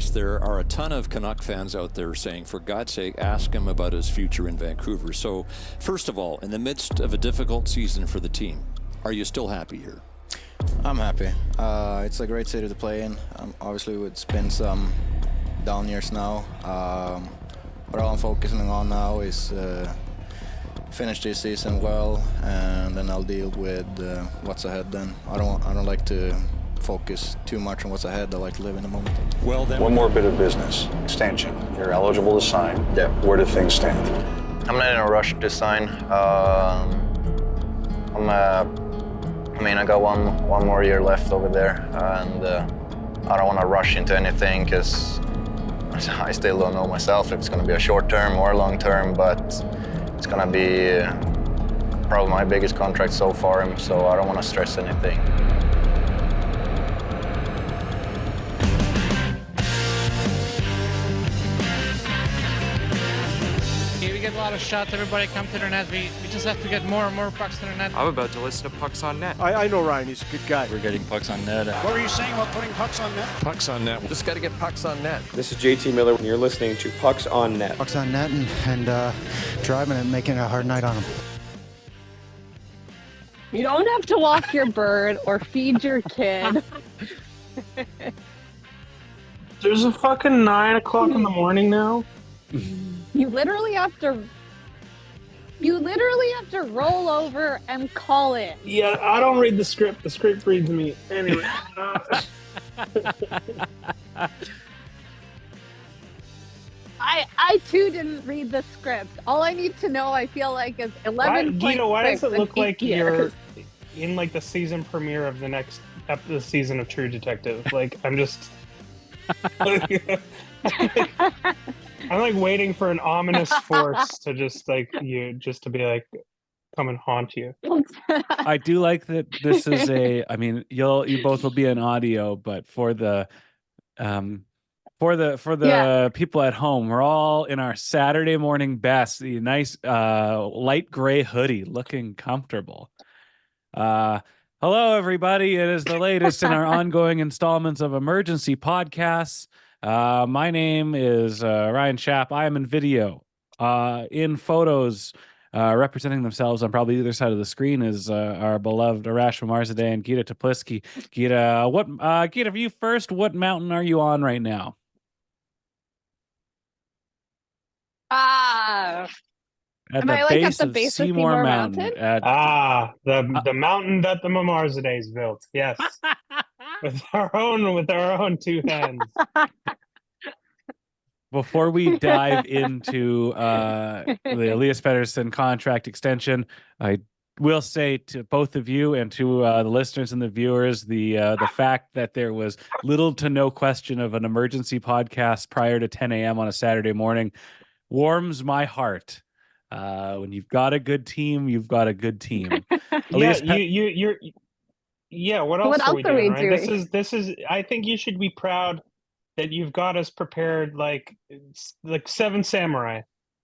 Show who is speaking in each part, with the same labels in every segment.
Speaker 1: advice. There are a ton of Canuck fans out there saying, for God's sake, ask him about his future in Vancouver. So, first of all, in the midst of a difficult season for the team, are you still happy here?
Speaker 2: I'm happy. It's a great city to play in. Obviously, it's been some down years now. But all I'm focusing on now is finish this season well, and then I'll deal with what's ahead. Then I don't like to focus too much on what's ahead. I like to live in the moment.
Speaker 1: Well, then
Speaker 3: One more bit of business. Extension. You're eligible to sign.
Speaker 2: Yeah.
Speaker 3: Where do things stand?
Speaker 2: I'm not in a rush to sign. I got one more year left over there, and I don't want to rush into anything because I still don't know myself if it's going to be a short term or a long term, but it's going to be probably my biggest contract so far, so I don't want to stress anything.
Speaker 4: We get a lot of shots, everybody come to the net. We just have to get more and more pucks to the net.
Speaker 5: I'm about to listen to Pucks on Net.
Speaker 6: I know Ryan, he's a good guy.
Speaker 7: We're getting pucks on net.
Speaker 6: What were you saying about putting pucks on net?
Speaker 7: Pucks on net.
Speaker 1: just got to get pucks on net.
Speaker 8: This is JT Miller, and you're listening to Pucks on Net.
Speaker 9: Pucks on net and driving and making a hard night on them.
Speaker 10: You don't have to walk your bird or feed your kid.
Speaker 11: There's a fucking 9 o'clock in the morning now.
Speaker 10: You literally have to roll over and call it.
Speaker 11: Yeah, I don't read the script. The script reads me. Anyway.
Speaker 10: I too didn't read the script. All I need to know, I feel like, is 11.
Speaker 11: Geeta, why does it look like you're in like the season premiere of the season of True Detective? Like, I'm just I'm like waiting for an ominous force to just be like come and haunt you.
Speaker 12: I do like that this is you both will be in audio, but for the people at home, we're all in our Saturday morning best, the nice light gray hoodie, looking comfortable. Hello everybody. It is the latest in our ongoing installments of emergency podcasts. My name is Ryan Schapp. I am in video. In photos, representing themselves on probably either side of the screen is our beloved Arash Marzadeh and Geeta Tepliski. Geeta, for you first, what mountain are you on right now? At the base of Seymour Mountain.
Speaker 11: The mountain that the Marzadehs built. Yes. with our own two hands.
Speaker 12: Before we dive into the Elias Pettersson contract extension, I will say to both of you and to the listeners and the viewers, the fact that there was little to no question of an emergency podcast prior to 10 a.m. on a Saturday morning warms my heart. When you've got a good team, you've got a good team.
Speaker 11: What else are we doing? Right? This is. I think you should be proud that you've got us prepared like Seven Samurai,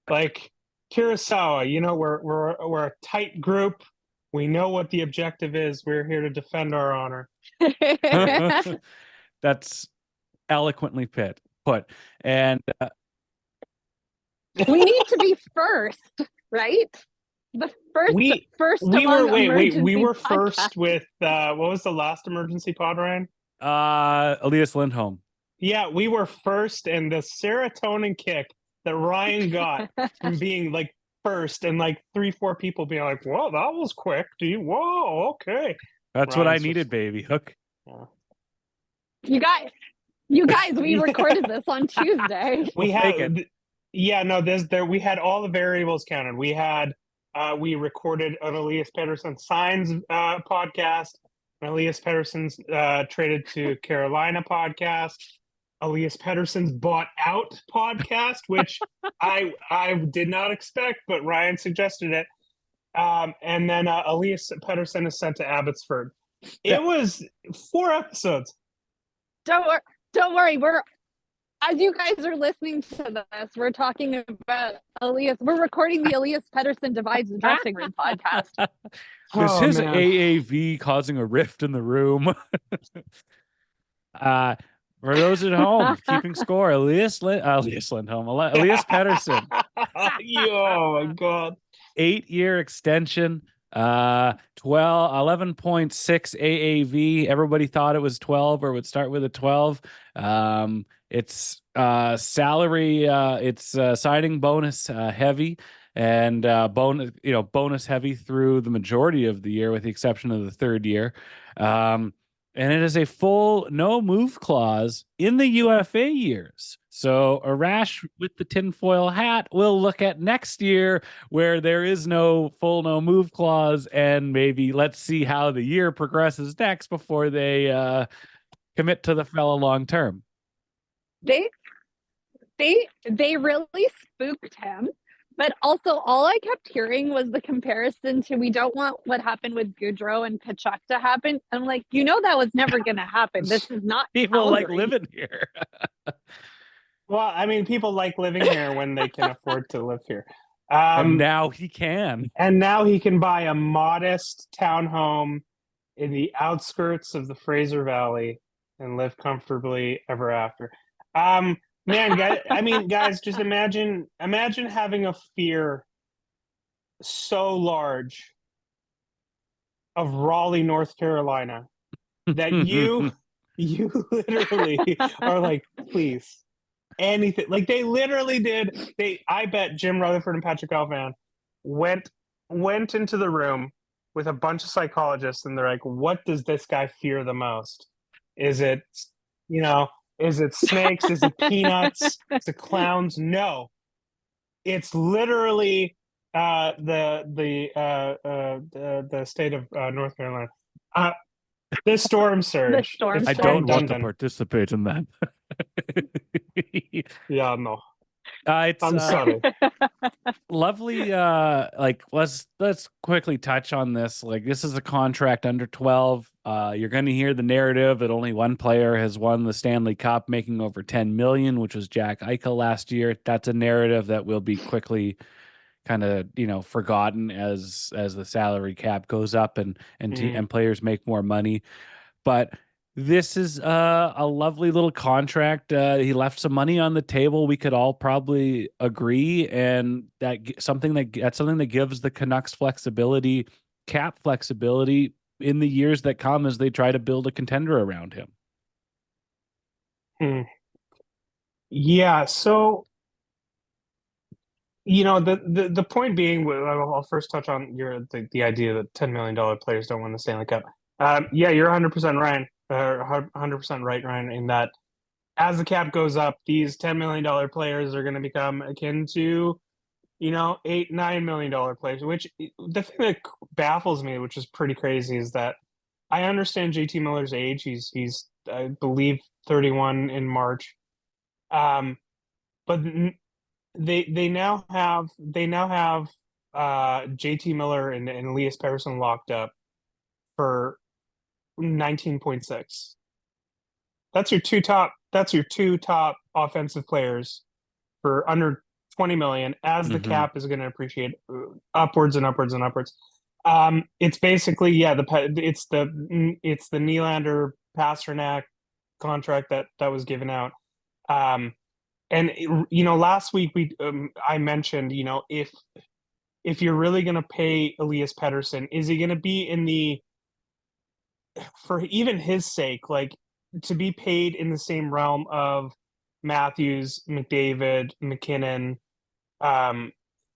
Speaker 11: like Kurosawa. You know, we're a tight group. We know what the objective is. We're here to defend our honor.
Speaker 12: That's eloquently put. And
Speaker 10: we need to be first, right? The first.
Speaker 11: We were first with what was the last emergency pod, Ryan?
Speaker 12: Elias Lindholm.
Speaker 11: Yeah, we were first, and the serotonin kick that Ryan got from being like first, and like 3-4 people being like, "Whoa, that was quick, dude! Whoa, okay."
Speaker 12: That's Ryan's what I needed, baby. Hook.
Speaker 10: You guys, we recorded this on Tuesday.
Speaker 11: We had. Yeah, no, we had all the variables counted. We had we recorded an Elias Pettersson signs podcast, an Elias Pettersson's traded to Carolina podcast, Elias Pettersson's bought out podcast, which I did not expect, but Ryan suggested it. And then Elias Pettersson is sent to Abbotsford. It was 4 episodes.
Speaker 10: Don't worry. As you guys are listening to this, we're talking about Elias. We're recording the Elias Pettersson Divides the Dressing Room podcast.
Speaker 12: Is his AAV causing a rift in the room? For those at home keeping score, Elias Lindholm, Elias Pettersson,
Speaker 11: Oh my God.
Speaker 12: 8-year extension, 11.6 AAV. Everybody thought it was 12 or would start with a 12. It's salary, it's signing bonus heavy, and bonus heavy through the majority of the year, with the exception of the third year. And it is a full no move clause in the UFA years. So Arash with the tinfoil hat will look at next year where there is no full no move clause, and maybe let's see how the year progresses next before they commit to the fella long term.
Speaker 10: They really spooked him. But also, all I kept hearing was the comparison to, we don't want what happened with Goudreau and Kachuk to happen. I'm like, that was never going to happen. This is not
Speaker 12: people
Speaker 10: Calgary.
Speaker 12: like living here.
Speaker 11: Well, I mean, people like living here when they can afford to live here.
Speaker 12: And now he can.
Speaker 11: And now he can buy a modest townhome in the outskirts of the Fraser Valley and live comfortably ever after. Man, guys, just imagine having a fear so large of Raleigh, North Carolina, that you literally are like, please, anything. Like, they literally did. I bet Jim Rutherford and Patrick Alvan went into the room with a bunch of psychologists, and they're like, what does this guy fear the most? Is it, is it snakes? Is it peanuts? Is it clowns? No, it's literally the state of North Carolina. The storm surge.
Speaker 12: I don't want to participate in that.
Speaker 11: Yeah, no.
Speaker 12: I'm
Speaker 11: sorry.
Speaker 12: Lovely. Let's quickly touch on this. Like, this is a contract under 12. You're going to hear the narrative that only one player has won the Stanley Cup, making over 10 million, which was Jack Eichel last year. That's a narrative that will be quickly kind of forgotten as the salary cap goes up and players make more money. But this is a lovely little contract. He left some money on the table. We could all probably agree, and that's something that gives the Canucks flexibility, cap flexibility in the years that come as they try to build a contender around him.
Speaker 11: Yeah. So, the point being, I'll first touch on the idea that $10 million players don't win the Stanley Cup. Yeah, you're 100% right. 100% right, Ryan, in that as the cap goes up, these $10 million players are going to become akin to, $8-9 million players. Which, the thing that baffles me, which is pretty crazy, is that I understand JT Miller's age. He's I believe 31 in March, but they now have JT Miller and Elias Pettersson locked up for 19.6. That's your two top offensive players for under 20 million, as the cap is going to appreciate upwards and upwards and upwards. It's basically, it's the Nylander Pasternak contract that was given out. And last week I mentioned, if you're really going to pay Elias Pettersson, is he going to be in the, for even his sake, like, to be paid in the same realm of Matthews, McDavid, McKinnon,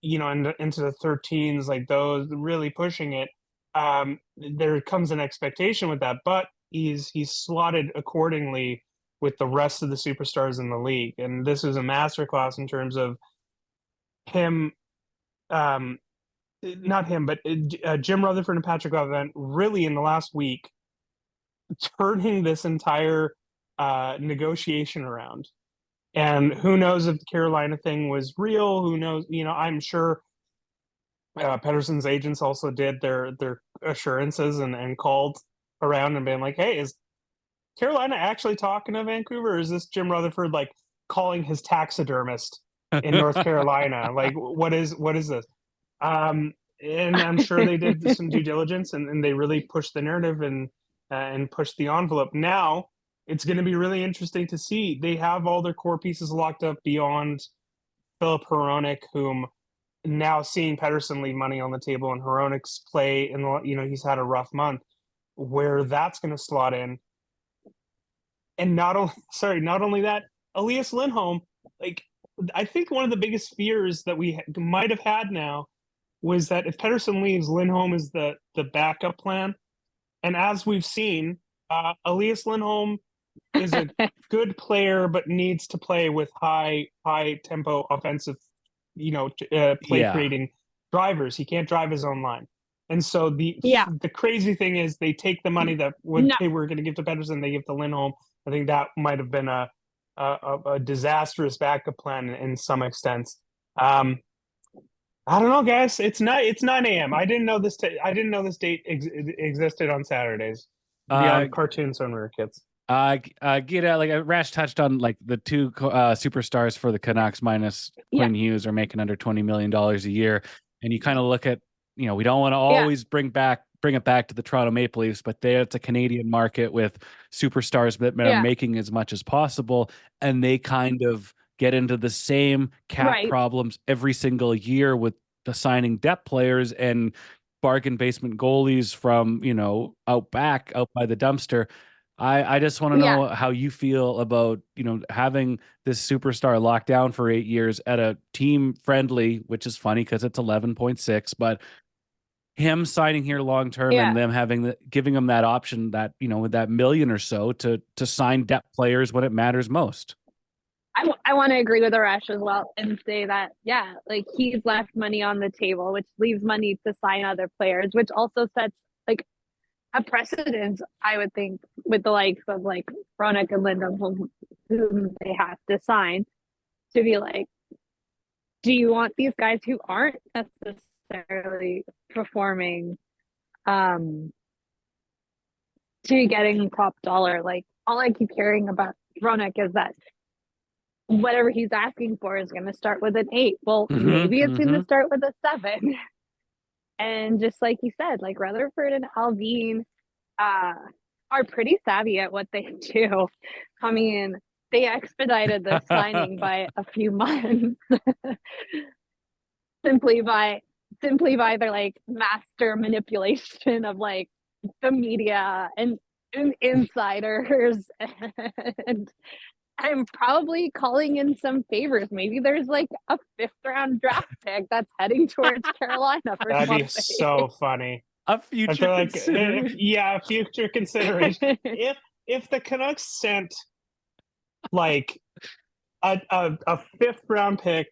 Speaker 11: into the 13s, like those really pushing it. There comes an expectation with that, but he's slotted accordingly with the rest of the superstars in the league. And this is a masterclass in terms of him, not him, but Jim Rutherford and Patrick Alvan really in the last week turning this entire negotiation around. And who knows if the Carolina thing was real? Who knows? I'm sure Pettersson's agents also did their assurances and called around and been like, hey, is Carolina actually talking to Vancouver? Or is this Jim Rutherford like calling his taxidermist in North Carolina? Like, what is this? And I'm sure they did some due diligence and they really pushed the narrative and pushed the envelope. Now, it's going to be really interesting to see. They have all their core pieces locked up beyond Philip Hronek, whom now seeing Pettersson leave money on the table and Hronek's play, and he's had a rough month, where that's going to slot in. And not only that, Elias Lindholm, like, I think one of the biggest fears that we might have had now was that if Pettersson leaves, Lindholm is the backup plan. And as we've seen, Elias Lindholm is a good player, but needs to play with high tempo offensive, play creating drivers. He can't drive his own line. And so the crazy thing is they take the money that they were going to give to Pettersson, they give to Lindholm. I think that might have been a disastrous backup plan in some extent. I don't know, guys. It's 9 a.m. I didn't know this date existed on Saturdays beyond cartoons when we were kids.
Speaker 12: Geeta, like Rash touched on, like the two superstars for the Canucks minus Quinn Hughes are making under $20 million a year, and you kind of look at, we don't want to always bring it back to the Toronto Maple Leafs, but it's a Canadian market with superstars that are making as much as possible, and they kind of get into the same cap problems every single year with the signing depth players and bargain basement goalies from, out by the dumpster. I just want to know how you feel about, having this superstar locked down for 8 years at a team friendly, which is funny because it's 11.6, but him signing here long term and them giving him that option, that, with that million or so to sign depth players when it matters most.
Speaker 10: I want to agree with Arash as well and say that, like, he's left money on the table, which leaves money to sign other players, which also sets like a precedent, I would think, with the likes of like Hronek and Lindholm, whom they have to sign, to be like, do you want these guys who aren't necessarily performing to be getting top dollar? Like, all I keep hearing about Hronek is that whatever he's asking for is going to start with an 8. Well, maybe it's going to start with a 7. And just like you said, like Rutherford and Alvin are pretty savvy at what they do. I mean, they expedited the signing by a few months simply by their like master manipulation of like the media and insiders and I'm probably calling in some favors. Maybe there's like a 5th round draft pick that's heading towards Carolina for
Speaker 11: That'd
Speaker 10: something.
Speaker 11: be so funny.
Speaker 12: A future consideration.
Speaker 11: A future consideration. If the Canucks sent like a 5th round pick,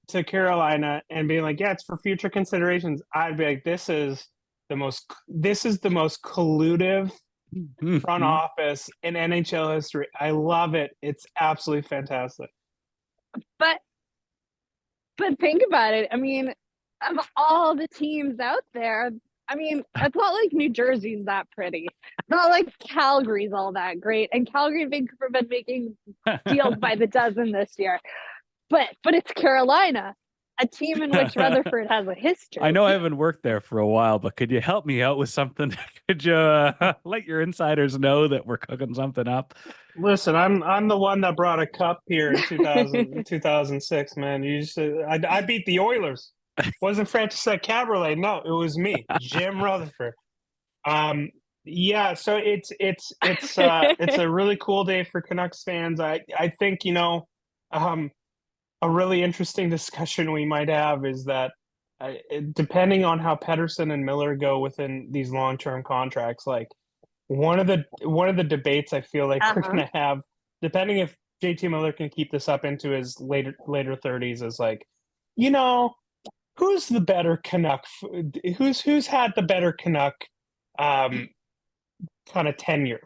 Speaker 11: to Carolina and being like, it's for future considerations, I'd be like, this is the most colluded front office in NHL history. I love it. It's absolutely fantastic.
Speaker 10: But think about it. I mean, of all the teams out there, I mean, it's not like New Jersey's that pretty. It's not like Calgary's all that great. And Calgary and Vancouver have been making deals by the dozen this year. But it's Carolina, a team in which Rutherford has a history.
Speaker 12: I know I haven't worked there for a while, but could you help me out with something? Could you let your insiders know that we're cooking something up?
Speaker 11: Listen, I'm the one that brought a cup here in 2006, man. I beat the Oilers. Wasn't Francis Cabriolet? No, it was me, Jim Rutherford. So it's a really cool day for Canucks fans. I think a really interesting discussion we might have is that depending on how Pettersson and Miller go within these long-term contracts, like one of the debates I feel like we're going to have, depending if JT Miller can keep this up into his later 30s, is like, who's the better Canuck? Who's had the better Canuck kind of tenure?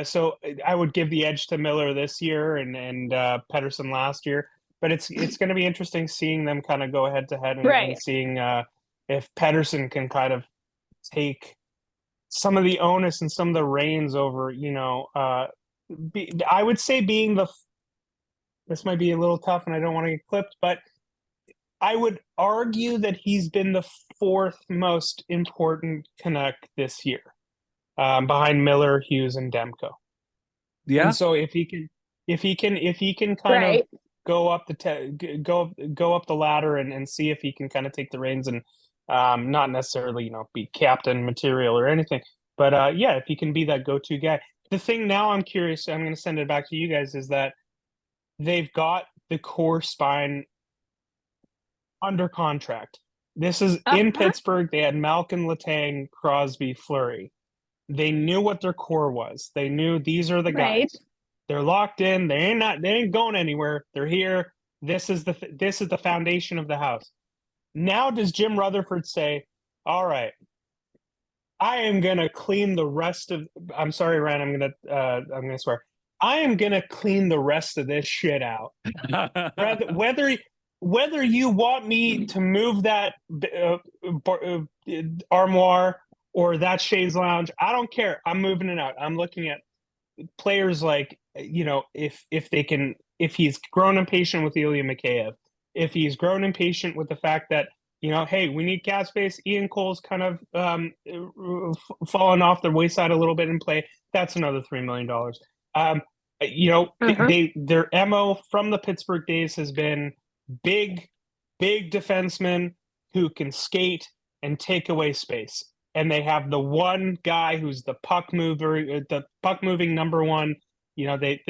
Speaker 11: So I would give the edge to Miller this year and Pettersson last year. But it's going to be interesting seeing them kind of go head to head and seeing if Pettersson can kind of take some of the onus and some of the reins over. I would say this might be a little tough, and I don't want to get clipped, but I would argue that he's been the 4th most important Canuck this year, behind Miller, Hughes, and Demko.
Speaker 12: Yeah.
Speaker 11: And so if he can kind of go up go up the ladder and see if he can kind of take the reins and not necessarily be captain material or anything, but if he can be that go-to guy. The thing now I'm curious, I'm going to send it back to you guys, is that they've got the core spine under contract. This is in Pittsburgh. They had Malkin, Letang, Crosby, Fleury. They knew what their core was. They knew these are the guys. They're locked in. They ain't going anywhere. They're here. This is the foundation of the house. Now does Jim Rutherford say, all right, I am gonna clean the rest of I'm sorry, Ryan, I'm gonna swear. I am gonna clean the rest of this shit out. Whether you want me to move that armoire or that chaise lounge, I don't care. I'm moving it out. I'm looking at players like, if he's grown impatient with Ilya Mikheyev, if he's grown impatient with the fact that, hey, we need cap space. Ian Cole's kind of fallen off the wayside a little bit in play. That's another $3 million. Their MO from the Pittsburgh days has been big defensemen who can skate and take away space. And they have the one guy who's the puck moving number one. They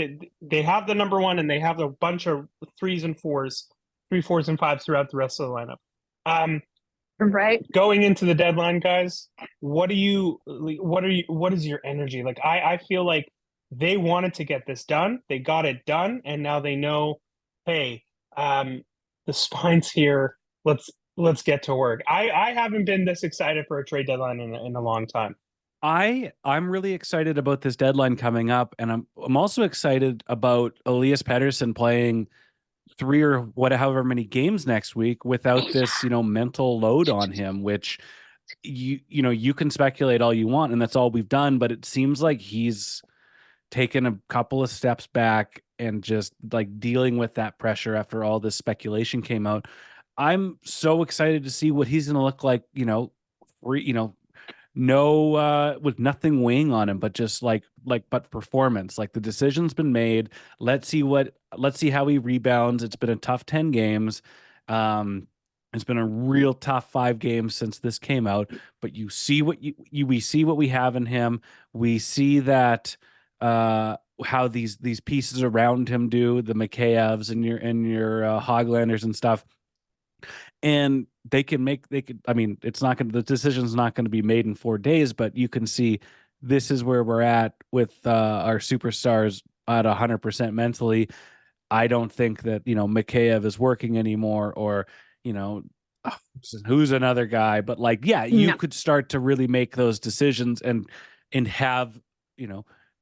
Speaker 11: have the number one, and they have a bunch of 3s and 4s, 3, 4s and 5s throughout the rest of the lineup. Going into the deadline, guys, what is your energy? Like, I feel like they wanted to get this done. They got it done, and now they know, hey, the spine's here. Let's get to work. I haven't been this excited for a trade deadline in a long time.
Speaker 12: I'm really excited about this deadline coming up, and I'm also excited about Elias Pettersson playing 3 or however many games next week without this, mental load on him, which you can speculate all you want, and that's all we've done, but it seems like he's taken a couple of steps back and just like dealing with that pressure after all this speculation came out. I'm so excited to see what he's going to look like, with nothing weighing on him, but just but performance. Like, the decision's been made. Let's see how he rebounds. It's been a tough 10 games. It's been a real tough 5 games since this came out, but you see we see what we have in him. We see that how these pieces around him do, the Mikheyevs and your Hoglanders and stuff. And the decision's not going to be made in 4 days, but you can see this is where we're at with our superstars at 100% mentally. I don't think that, Mikheyev is working anymore, or, who's another guy, but you could start to really make those decisions and have,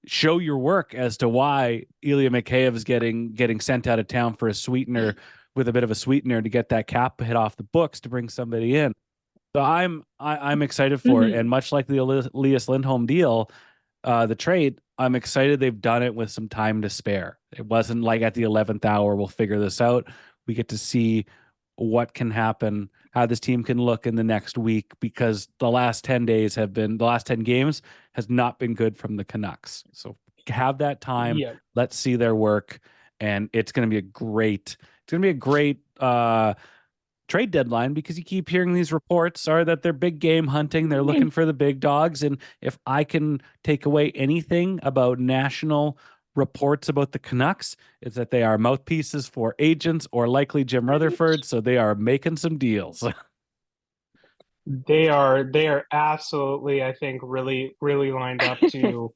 Speaker 12: show your work as to why Ilya Mikheyev is getting sent out of town for a sweetener, with a bit of a sweetener to get that cap hit off the books to bring somebody in. So I'm excited for it. And much like the Elias Lindholm deal, the trade, I'm excited they've done it with some time to spare. It wasn't like at the 11th hour, we'll figure this out. We get to see what can happen, how this team can look in the next week, because the last 10 games has not been good from the Canucks. So have that time.
Speaker 11: Yeah.
Speaker 12: Let's see their work. And it's going to be a great trade deadline, because you keep hearing these reports are that they're big game hunting. They're looking for the big dogs. And if I can take away anything about national reports about the Canucks, is that they are mouthpieces for agents, or likely Jim Rutherford. So they are making some deals.
Speaker 11: They are absolutely, I think, really, really lined up to,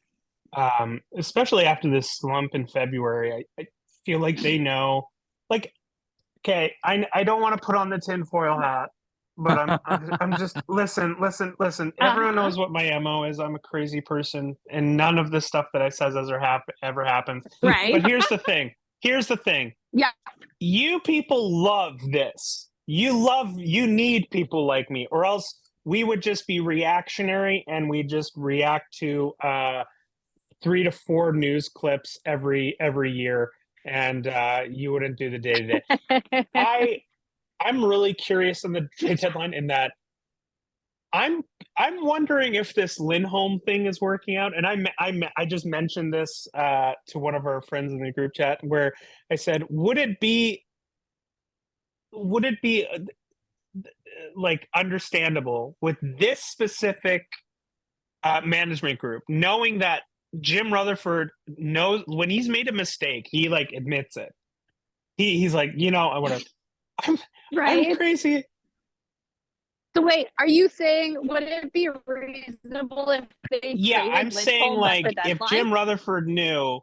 Speaker 11: especially after this slump in February. I feel like they know, like, okay, I don't want to put on the tinfoil hat, but I'm just listen. Everyone knows what my MO is. I'm a crazy person, and none of the stuff that I says ever happens.
Speaker 10: Right.
Speaker 11: But here's the thing.
Speaker 10: Yeah.
Speaker 11: You people love this. You need people like me, or else we would just be reactionary and we just react to 3 to 4 news clips every year. And you wouldn't do the day-to-day. I'm really curious on the trade deadline, in that I'm wondering if this Lindholm thing is working out, and I just mentioned this to one of our friends in the group chat where I said, would it be like understandable with this specific management group, knowing that Jim Rutherford knows when he's made a mistake, he like admits it. He's like, I would have. I'm crazy.
Speaker 10: So wait, are you saying would it be reasonable if they?
Speaker 11: Yeah, I'm
Speaker 10: Lindholm
Speaker 11: saying like
Speaker 10: at the
Speaker 11: if
Speaker 10: deadline?
Speaker 11: Jim Rutherford knew,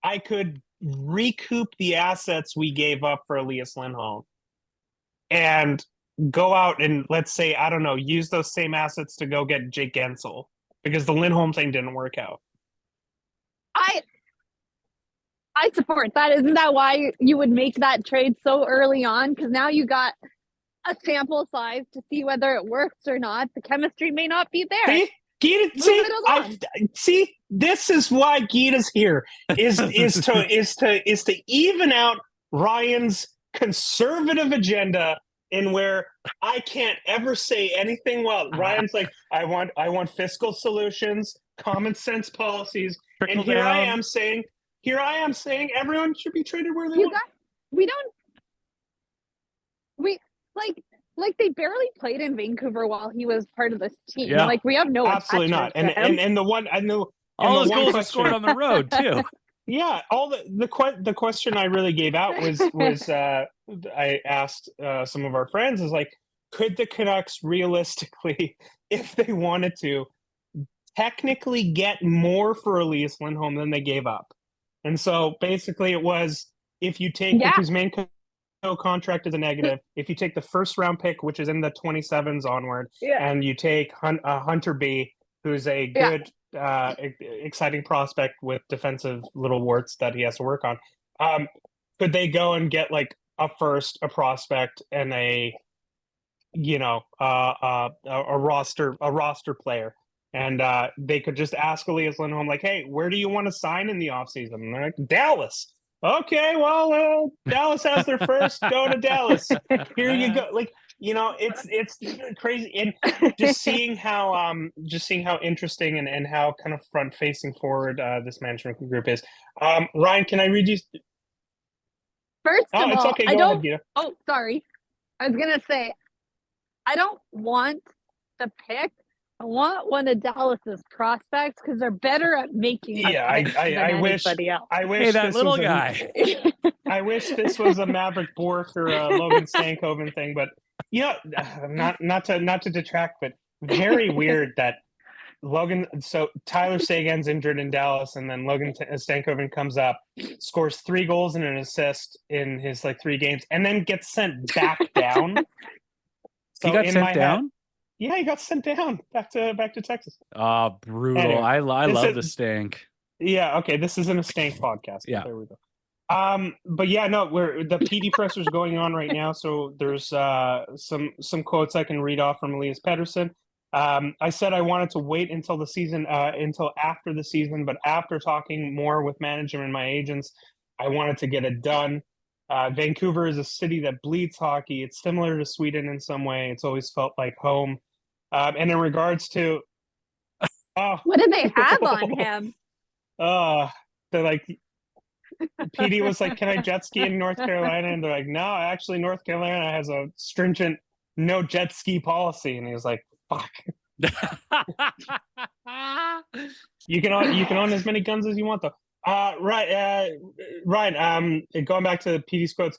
Speaker 11: I could recoup the assets we gave up for Elias Lindholm, and go out and let's say I don't know, use those same assets to go get Jake Gensel because the Lindholm thing didn't work out.
Speaker 10: I support that. Isn't that why you would make that trade so early on? Because now you got a sample size to see whether it works or not. The chemistry may not be there.
Speaker 11: See, this is why Geeta's here is to even out Ryan's conservative agenda in where I can't ever say anything. Well, Ryan's like, I want fiscal solutions, common sense policies, and here I am saying everyone should be traded where they want.
Speaker 10: Like they barely played in Vancouver while he was part of this team.
Speaker 12: Yeah.
Speaker 10: Like we have no
Speaker 11: absolutely not. And the one I know
Speaker 12: all those goals are scored on the road too.
Speaker 11: Yeah, all the question I really gave out was I asked some of our friends is like, could the Canucks realistically, if they wanted to, technically get more for Elias Lindholm than they gave up? And so basically it was if you take Kuzmenko contract is a negative. If you take the first round pick, which is in the 27s onward, and you take Hunter B, who's a good, exciting prospect with defensive little warts that he has to work on, could they go and get like a first, a prospect, and a roster player? And they could just ask Elias Lindholm, like, hey, where do you want to sign in the offseason? And they're like, Dallas. Okay, well, Dallas has their first. Go to Dallas. Here you go. Like, it's crazy, and just seeing how interesting and how kind of front facing forward this management group is. Ryan, can I read you?
Speaker 10: First of all,
Speaker 11: it's okay. Go ahead, Geeta.
Speaker 10: Oh, sorry. I was gonna say, I don't want the pick. I want one of Dallas's prospects because they're better at making.
Speaker 11: I wish.
Speaker 10: Else.
Speaker 11: I wish
Speaker 12: hey, that
Speaker 11: this
Speaker 12: little
Speaker 11: was
Speaker 12: guy.
Speaker 11: I wish this was a Maverick Bork or a Logan Stankoven thing, but not to detract, but very weird that Logan. So Tyler Seguin's injured in Dallas, and then Logan Stankoven comes up, scores 3 goals and an assist in his 3 games, and then gets sent back down.
Speaker 12: So he got sent down.
Speaker 11: Yeah, he got sent down back to Texas.
Speaker 12: Oh, brutal! Anyway, I love the stank.
Speaker 11: Yeah, okay. This isn't a stank podcast.
Speaker 12: Yeah,
Speaker 11: there we go. But yeah, no, the PD presser's going on right now. So there's some quotes I can read off from Elias Pettersson. I said I wanted to wait until the season, until after the season, but after talking more with management and my agents, I wanted to get it done. Vancouver is a city that bleeds hockey. It's similar to Sweden in some way. It's always felt like home. And in regards to,
Speaker 10: what did they have on him?
Speaker 11: They're like, PD was like, "Can I jet ski in North Carolina?" And they're like, "No, actually, North Carolina has a stringent no jet ski policy." And he was like, "Fuck." You can own as many guns as you want, though. Right, Ryan. Going back to PD's quotes,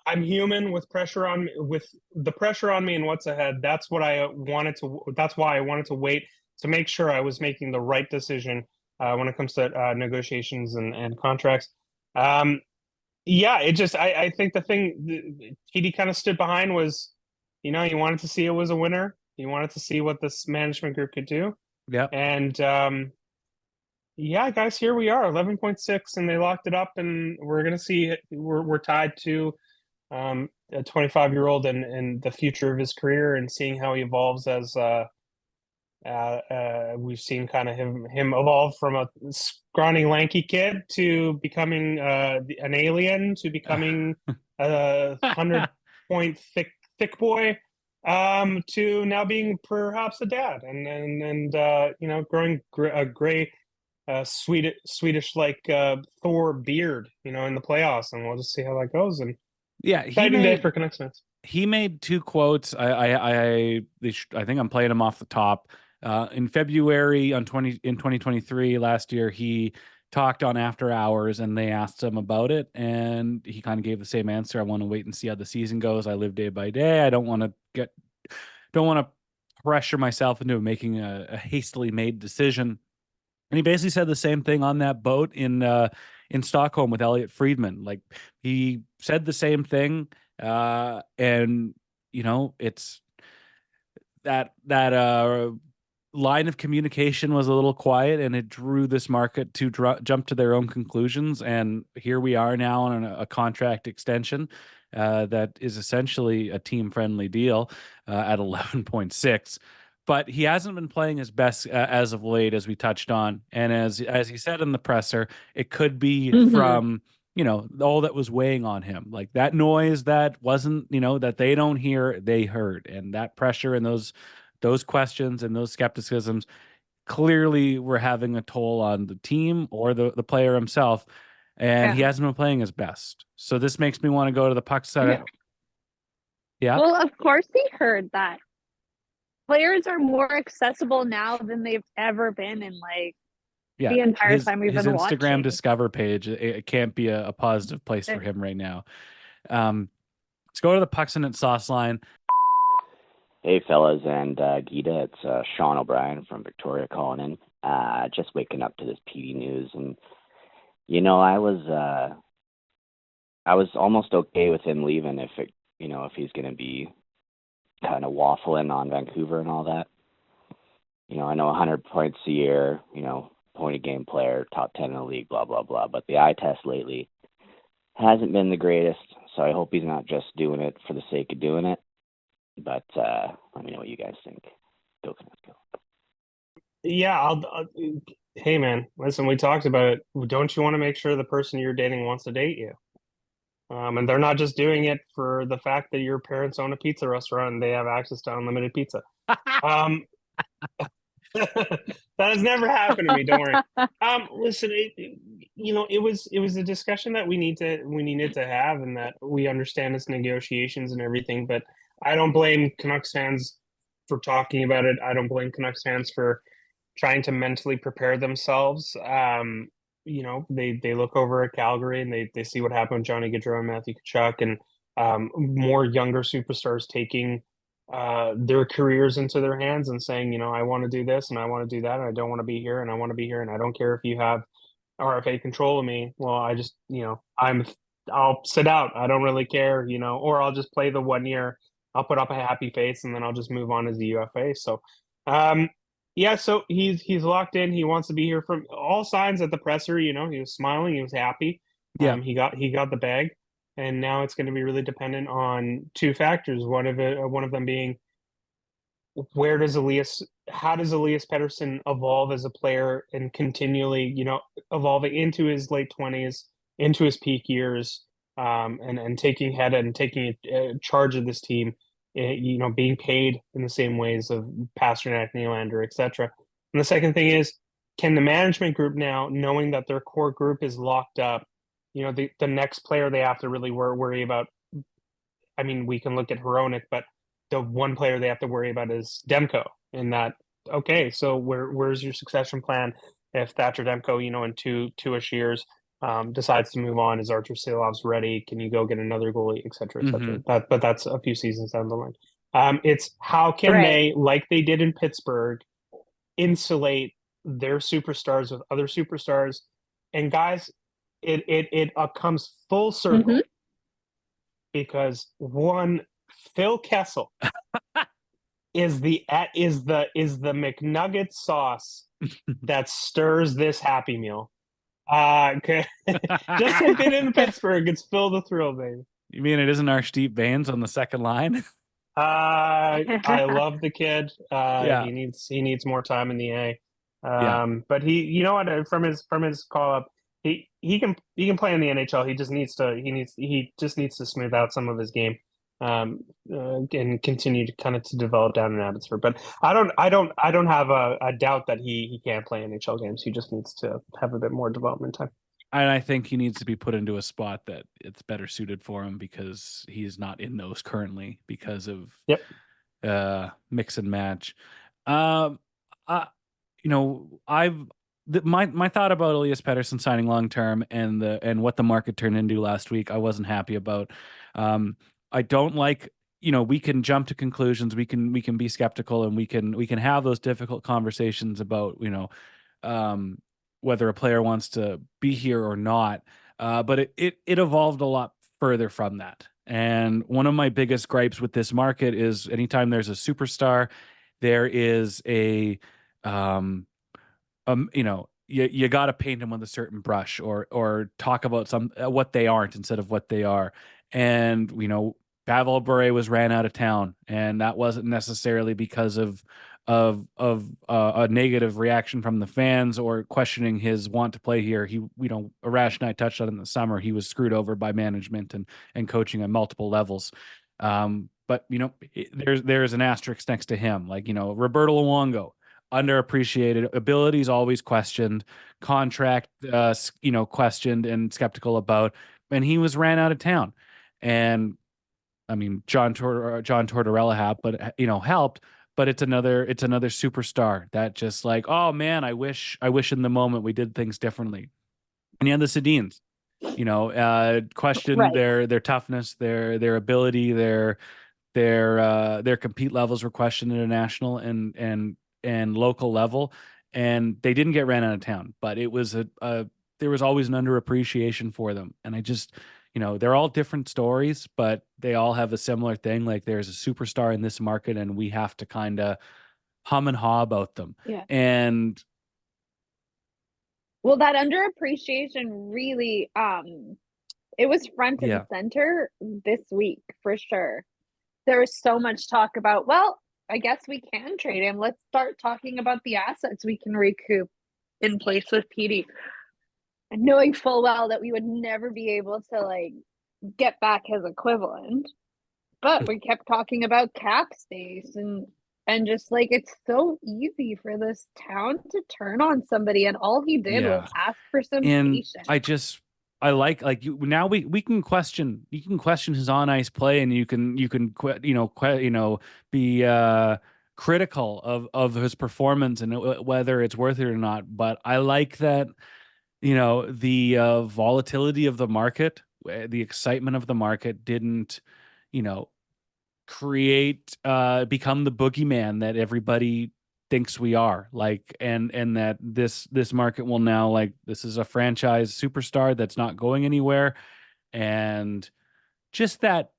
Speaker 11: I'm human with pressure on me, with the pressure on me and what's ahead. That's what I wanted to. That's why I wanted to wait to make sure I was making the right decision when it comes to negotiations and contracts. It just I think the thing PD kind of stood behind was, he wanted to see it was a winner. He wanted to see what this management group could do.
Speaker 12: Yeah, and
Speaker 11: guys, here we are, 11.6, and they locked it up, and we're gonna see. We're tied to a 25-year-old and the future of his career, and seeing how he evolves as we've seen kind of him evolve from a scrawny, lanky kid to becoming an alien, to becoming a 100-point thick boy. to now being perhaps a dad and growing a gray Swedish like Thor beard, in the playoffs, and we'll just see how that goes. And
Speaker 12: yeah,
Speaker 11: exciting day for Canucks fans.
Speaker 12: He made two quotes. I think I'm playing them off the top. In February in 2023 last year, he talked on After Hours, and they asked him about it, and he kind of gave the same answer. I want to wait and see how the season goes. I live day by day. I don't want to pressure myself into making a hastily made decision. And he basically said the same thing on that boat in Stockholm with Elliot Friedman. Like, he said the same thing, and it's that line of communication was a little quiet, and it drew this market to jump to their own conclusions. And here we are now on a contract extension that is essentially a team-friendly deal at 11.6. But he hasn't been playing his best as of late, as we touched on. And as he said in the presser, it could be from, all that was weighing on him. Like that noise that wasn't, that they don't hear, they heard. And that pressure and those questions and those skepticisms clearly were having a toll on the team or the player himself. And he hasn't been playing his best. So this makes me want to go to the puck side. Yeah.
Speaker 10: Well, of course he heard that. Players are more accessible now than they've ever been in the entire time we've been watching.
Speaker 12: His Instagram Discover page, it can't be a positive place for him right now. Let's go to the Pucks and Sauce Line.
Speaker 7: Hey, fellas, and Geeta, it's Sean O'Brien from Victoria calling in. Just waking up to this PD news, and I was almost okay with him leaving if he's going to be kind of waffling on Vancouver and all that. I know 100 points a year, point a game player, top 10 in the league, blah, blah, blah. But the eye test lately hasn't been the greatest, so I hope he's not just doing it for the sake of doing it. But let me know what you guys think. Go Canucks, go.
Speaker 11: Yeah, hey, man, listen, we talked about it. Don't you want to make sure the person you're dating wants to date you? And they're not just doing it for the fact that your parents own a pizza restaurant and they have access to unlimited pizza. That has never happened to me. Don't worry. Listen, it was a discussion that we needed to have, and that we understand its negotiations and everything. But I don't blame Canucks fans for talking about it. I don't blame Canucks fans for trying to mentally prepare themselves. They look over at Calgary and they see what happened with Johnny Gaudreau and Matthew Tkachuk, and more younger superstars taking their careers into their hands and saying, I want to do this and I want to do that, and I don't want to be here and I want to be here, and I don't care if you have RFA control of me. Well, I just, I'll sit out. I don't really care, or I'll just play the 1 year. I'll put up a happy face and then I'll just move on as the UFA. So, so he's locked in. He wants to be here. From all signs at the presser, he was smiling. He was happy.
Speaker 12: Yeah.
Speaker 11: He got the bag, and now it's going to be really dependent on two factors. One of them being, how does Elias Pettersson evolve as a player and continually, evolving into his late 20s, into his peak years, and taking head and taking charge of this team. Being paid in the same ways of Pasternak, Nylander, etc. And the second thing is, can the management group now, knowing that their core group is locked up, the next player they have to really worry about, I mean, we can look at Hronek, but the one player they have to worry about is Demko. In that, okay, so where's your succession plan if Thatcher Demko, in two-ish years, decides to move on? Is Artur Silovs ready? Can you go get another goalie, et cetera, et cetera? But that's a few seasons down the line. It's how can they, like they did in Pittsburgh, insulate their superstars with other superstars? And guys, it comes full circle because one, Phil Kessel is the McNugget sauce that stirs this Happy Meal. Okay. Just like they did in Pittsburgh, it's Phil the Thrill, baby.
Speaker 12: You mean it isn't Arshdeep Bains on the second line?
Speaker 11: I love the kid.
Speaker 12: Yeah.
Speaker 11: He needs more time in the A. But he, from his call up, he can play in the NHL. He just needs to smooth out some of his game. and continue to kind of to develop down in Abbotsford. But I don't have a doubt that he can't play NHL games. He just needs to have a bit more development time.
Speaker 12: And I think he needs to be put into a spot that it's better suited for him because he's not in those currently because of mix and match. My thought about Elias Pettersson signing long term and what the market turned into last week, I wasn't happy about. I don't like, we can jump to conclusions, we can be skeptical, and we can have those difficult conversations about whether a player wants to be here or not. But it evolved a lot further from that. And one of my biggest gripes with this market is anytime there's a superstar, there is you got to paint them with a certain brush or talk about what they aren't instead of what they are. And Pavel Bure was ran out of town, and that wasn't necessarily because of a negative reaction from the fans or questioning his want to play here. Arash and I touched on it in the summer. He was screwed over by management and coaching on multiple levels. But there's an asterisk next to him. Like, Roberto Luongo, underappreciated, abilities always questioned, contract questioned and skeptical about, and he was ran out of town. And I mean, John Tortorella helped, but it's another superstar that just like, oh man, I wish in the moment we did things differently. And the Sedins, questioned
Speaker 10: Right.
Speaker 12: their toughness, their ability, their compete levels were questioned international and local level, and they didn't get ran out of town. But it was there was always an underappreciation for them, and I just. They're all different stories, but they all have a similar thing. Like there's a superstar in this market and we have to kind of hum and haw about them.
Speaker 10: Yeah.
Speaker 12: And
Speaker 10: well, that underappreciation really, it was front and center this week for sure. There was so much talk about, well, I guess we can trade him. Let's start talking about the assets we can recoup in place with PD. And knowing full well that we would never be able to get back his equivalent, but we kept talking about cap space and just it's so easy for this town to turn on somebody, and all he did was ask for some patience.
Speaker 12: I like now we can question. You can question his on ice play, and you can be critical of his performance and whether it's worth it or not. But I like that. The volatility of the market, the excitement of the market didn't, create, become the boogeyman that everybody thinks we are. And that this market will now, this is a franchise superstar that's not going anywhere. And just that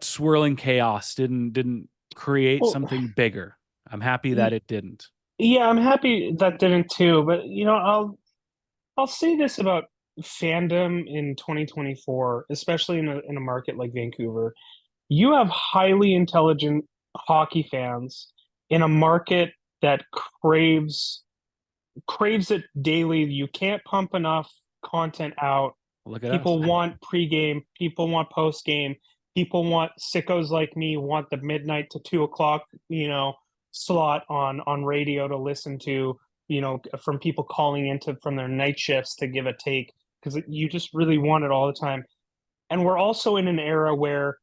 Speaker 12: swirling chaos didn't create something bigger. I'm happy that it didn't.
Speaker 11: Yeah, I'm happy that didn't too. But, I'll say this about fandom in 2024, especially in a market like Vancouver. You have highly intelligent hockey fans in a market that craves it daily. You can't pump enough content out. People want pregame, people want postgame, people want sickos like me want the midnight to 2:00, slot on radio to listen to. From people calling from their night shifts to give a take, because you just really want it all the time. And we're also in an era where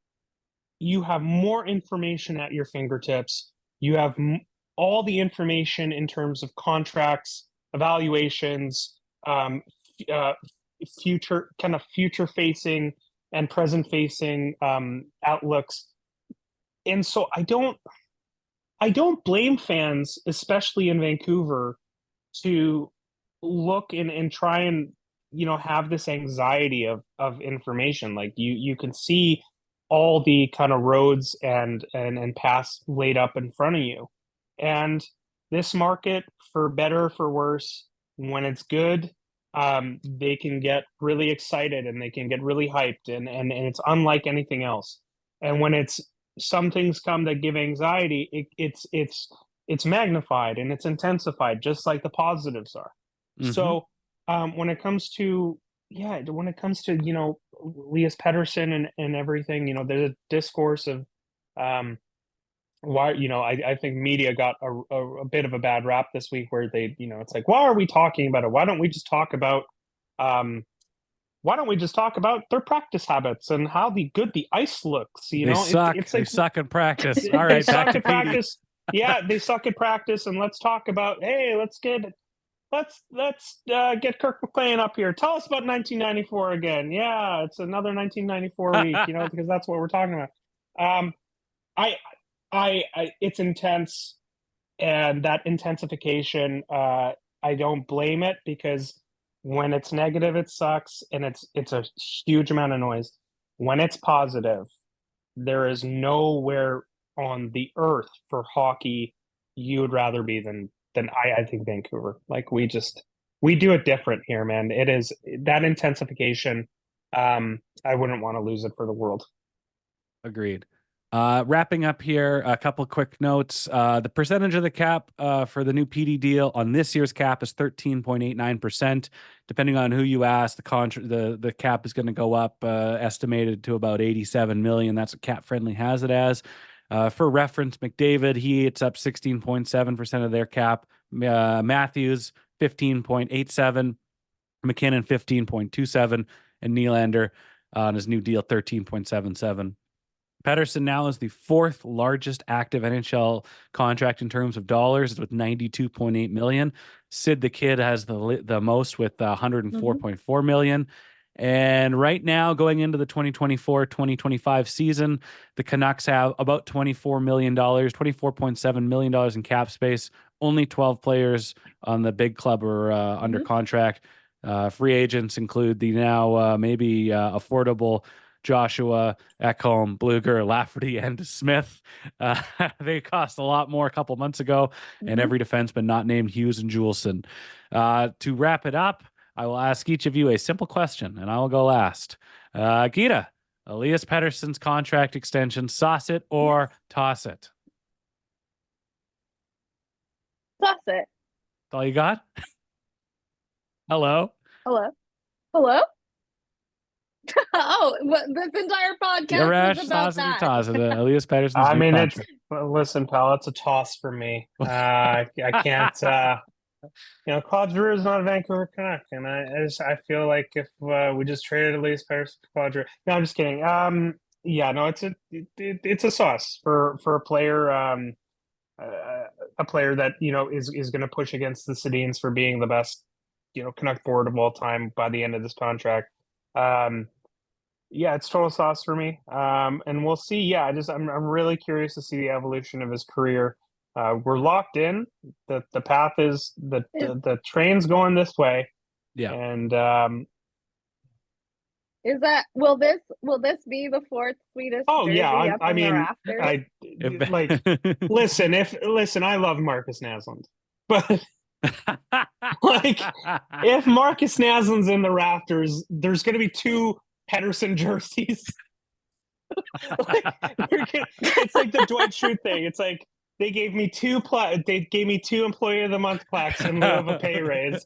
Speaker 11: you have more information at your fingertips. You have all the information in terms of contracts, evaluations, future facing and present facing outlooks. And so I don't blame fans, especially in Vancouver, to look and try and have this anxiety of information. Like you can see all the kind of roads and paths laid up in front of you. And this market, for better or for worse, when it's good, they can get really excited and they can get really hyped, and it's unlike anything else. And when some things come that give anxiety, it's magnified and it's intensified, just like the positives are. Mm-hmm. So when it comes to when it comes to, Elias Pettersson and everything, there's a discourse of why, I think media got a bit of a bad rap this week where they, it's like, why are we talking about it? Why don't we just talk about their practice habits and how good the ice looks?
Speaker 12: They suck.
Speaker 11: It's
Speaker 12: they
Speaker 11: like,
Speaker 12: suck in practice. All right,
Speaker 11: they
Speaker 12: back
Speaker 11: suck
Speaker 12: to
Speaker 11: at
Speaker 12: PD.
Speaker 11: practice. Yeah, they suck at practice, and let's talk about. Hey, let's get Kirk McLean up here. Tell us about 1994 again. Yeah, it's another 1994 week. Because that's what we're talking about. It's intense, and that intensification. I don't blame it, because when it's negative, it sucks, and it's a huge amount of noise. When it's positive, there is nowhere on the earth for hockey you would rather be than I think Vancouver. Like, we do it different here, man. It is that intensification. I wouldn't want to lose it for the world.
Speaker 12: Agreed. Wrapping up here, a couple quick notes. The percentage of the cap for the new PD deal on this year's cap is 13.89%. Depending on who you ask, the cap is going to go up, estimated to about 87 million. That's what Cap Friendly has it as. For reference, McDavid, it's up 16.7% of their cap. Matthews, 15.87%. McKinnon, 15.27%. And Nylander on his new deal, 13.77%. Pettersson now is the fourth largest active NHL contract in terms of dollars, with 92.8 million. Sid the Kid has the most with 104.4 million. And right now, going into the 2024-2025 season, the Canucks have about $24 million, $24.7 million in cap space. Only 12 players on the big club are under contract. Free agents include the now maybe affordable Joshua, Ekholm, Bluger, Lafferty, and Smith. They cost a lot more a couple months ago, and every defenseman not named Hughes and Juleson. To wrap it up, I will ask each of you a simple question, and I will go last. Geeta, Elias Pettersson's contract extension, sauce it or toss it?
Speaker 10: Toss it.
Speaker 12: That's all you got? Hello?
Speaker 10: Hello? Oh, this entire podcast
Speaker 12: Arash,
Speaker 10: is about
Speaker 12: sauce it or
Speaker 10: that.
Speaker 12: toss it? Elias Pettersson's
Speaker 11: I
Speaker 12: new
Speaker 11: mean,
Speaker 12: contract.
Speaker 11: listen, pal, it's a toss for me. I can't. Claude Giroux is not a Vancouver Canuck, and I feel like if we just traded Elias Pettersson for Claude Giroux. No, I'm just kidding. It's a sauce for a player. A player that is going to push against the Sedins for being the best Canuck forward of all time by the end of this contract. It's total sauce for me. And we'll see. Yeah, I'm really curious to see the evolution of his career. We're locked in. The path is the train's going this way.
Speaker 12: Yeah.
Speaker 11: And
Speaker 10: will this be the fourth sweetest jersey up in the rafters?
Speaker 11: Listen, I love Marcus Naslund, but like, if Marcus Naslund's in the rafters, there's going to be two Pettersson jerseys. It's like the Dwight Schrute thing. It's like they gave me two Employee of the Month plaques in lieu of a pay raise.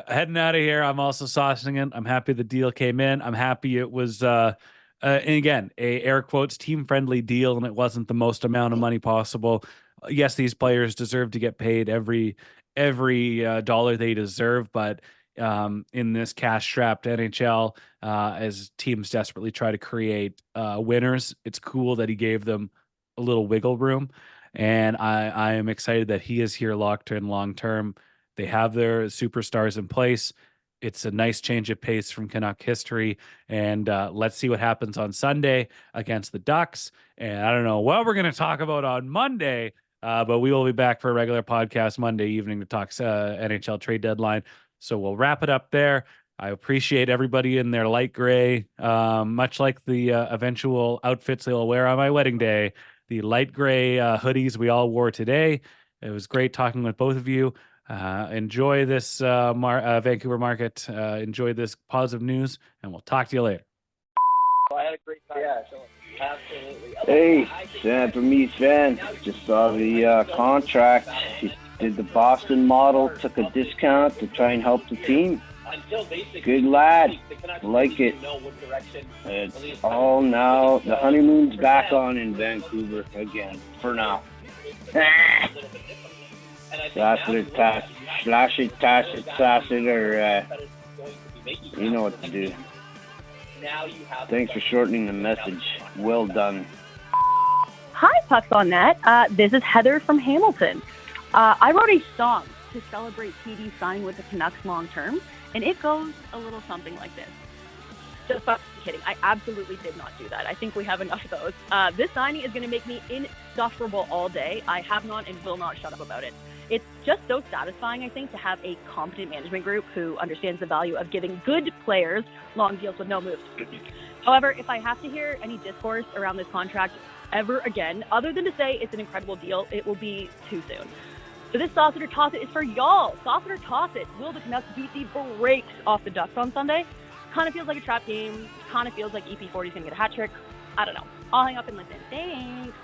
Speaker 12: Heading out of here, I'm also saucing it. I'm happy the deal came in. I'm happy it was, and again, a air quotes team-friendly deal, and it wasn't the most amount of money possible. Yes, these players deserve to get paid every dollar they deserve, but in this cash-strapped NHL, as teams desperately try to create winners, it's cool that he gave them a little wiggle room, and I am excited that he is here locked in long-term. They have their superstars in place. It's a nice change of pace from Canuck history, and let's see what happens on Sunday against the Ducks. And I don't know what we're going to talk about on Monday, but we will be back for a regular podcast Monday evening to talk NHL trade deadline. So we'll wrap it up there. I appreciate everybody in their light gray, much like the eventual outfits they'll wear on my wedding day, the light gray hoodies we all wore today. It was great talking with both of you. Enjoy this Vancouver market. Enjoy this positive news, and we'll talk to you later.
Speaker 13: I had a great time. Yeah, absolutely. Hey, Sven from East Van. Just saw the contract. Did the Boston model took a discount to try and help the team? Good lad. Like it. It's all now. The honeymoon's back on in Vancouver again, for now. Slash it, or you know what to do. Thanks for shortening the message. Well done.
Speaker 14: Hi, Pucks on Net. This is Heather from Hamilton. I wrote a song to celebrate TD signing with the Canucks long term, and it goes a little something like this. Just fucking kidding. I absolutely did not do that. I think we have enough of those. This signing is going to make me insufferable all day. I have not and will not shut up about it. It's just so satisfying, I think, to have a competent management group who understands the value of giving good players long deals with no moves. However, if I have to hear any discourse around this contract ever again, other than to say it's an incredible deal, it will be too soon. So this Sauce It or Toss It is for y'all. Sauce It or Toss It. Will the Canucks beat the brakes off the Ducks on Sunday? Kind of feels like a trap game. Kind of feels like EP40 is going to get a hat trick. I don't know. I'll hang up and listen. Thanks.